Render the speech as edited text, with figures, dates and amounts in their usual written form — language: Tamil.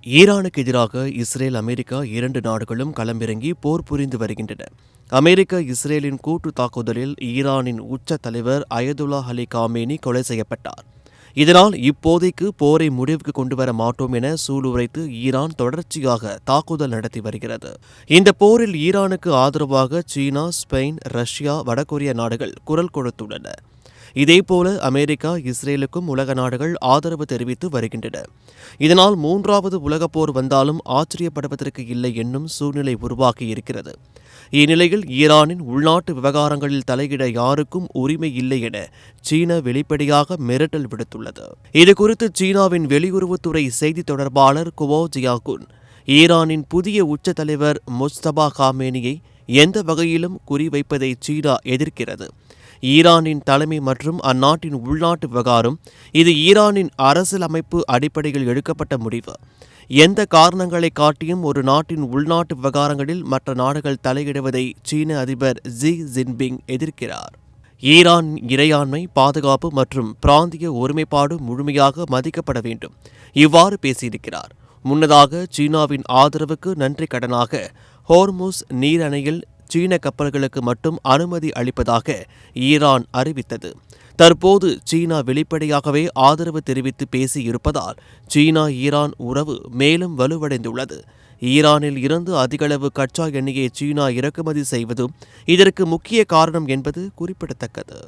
ஈரானுக்கு எதிராக இஸ்ரேல், அமெரிக்கா இரண்டு நாடுகளும் களமிறங்கி போர் புரிந்து வருகின்றன. அமெரிக்கா இஸ்ரேலின் கூட்டு தாக்குதலில் ஈரானின் உச்ச தலைவர் அயதுல்லா அலி காமேனி கொலை செய்யப்பட்டார். இதனால் இப்போதைக்கு போரை முடிவுக்கு கொண்டுவர மாட்டோம் என சூளுரைத்து ஈரான் தொடர்ச்சியாக தாக்குதல் நடத்தி வருகிறது. இந்த போரில் ஈரானுக்கு ஆதரவாக சீனா, ஸ்பெயின், ரஷ்யா, வடகொரியா நாடுகள் குரல் கொடுத்துள்ளன. இதேபோல அமெரிக்கா, இஸ்ரேலுக்கும் உலக நாடுகள் ஆதரவு தெரிவித்து வருகின்றன. இதனால் மூன்றாவது உலகப் போர் வந்தாலும் ஆச்சரியப்படுவதற்கு இல்லை என்னும் சூழ்நிலை உருவாகியிருக்கிறது. இந்நிலையில் ஈரானின் உள்நாட்டு விவகாரங்களில் தலையிட யாருக்கும் உரிமை இல்லை என சீனா வெளிப்படையாக மிரட்டல் விடுத்துள்ளது. இதுகுறித்து சீனாவின் வெளியுறவுத்துறை செய்தி தொடர்பாளர் குவோ ஜியாகுன், ஈரானின் புதிய உச்ச தலைவர் முஸ்தபா காமேனியை எந்த வகையிலும் குறிவைப்பதை சீனா எதிர்க்கிறது. ஈரானின் தலைமை மற்றும் அந்நாட்டின் உள்நாட்டு விவகாரம், இது ஈரானின் அரசியலமைப்பு அடிப்படையில் எடுக்கப்பட்ட முடிவு. எந்த காரணங்களை காட்டியும் ஒரு நாட்டின் உள்நாட்டு விவகாரங்களில் மற்ற நாடுகள் தலையிடுவதை சீன அதிபர் ஜி ஜின்பிங் எதிர்க்கிறார். ஈரான் இறையாண்மை, பாதுகாப்பு மற்றும் பிராந்திய ஒருமைப்பாடு முழுமையாக மதிக்கப்பட வேண்டும், இவ்வாறு பேசியிருக்கிறார். முன்னதாக சீனாவின் ஆதரவுக்கு நன்றி கடனாக ஹோர்முஸ் நீர் அணையில் சீன கப்பல்களுக்கு மட்டும் அனுமதி அளிப்பதாக ஈரான் அறிவித்தது. தற்போது சீனா வெளிப்படையாகவே ஆதரவு தெரிவித்து பேசியிருப்பதால் சீனா ஈரான் உறவு மேலும் வலுவடைந்துள்ளது. ஈரானில் இருந்து அதிகளவு கச்சா எண்ணெயை சீனா இறக்குமதி செய்வதும் இதற்கு முக்கிய காரணம் என்பது குறிப்பிடத்தக்கது.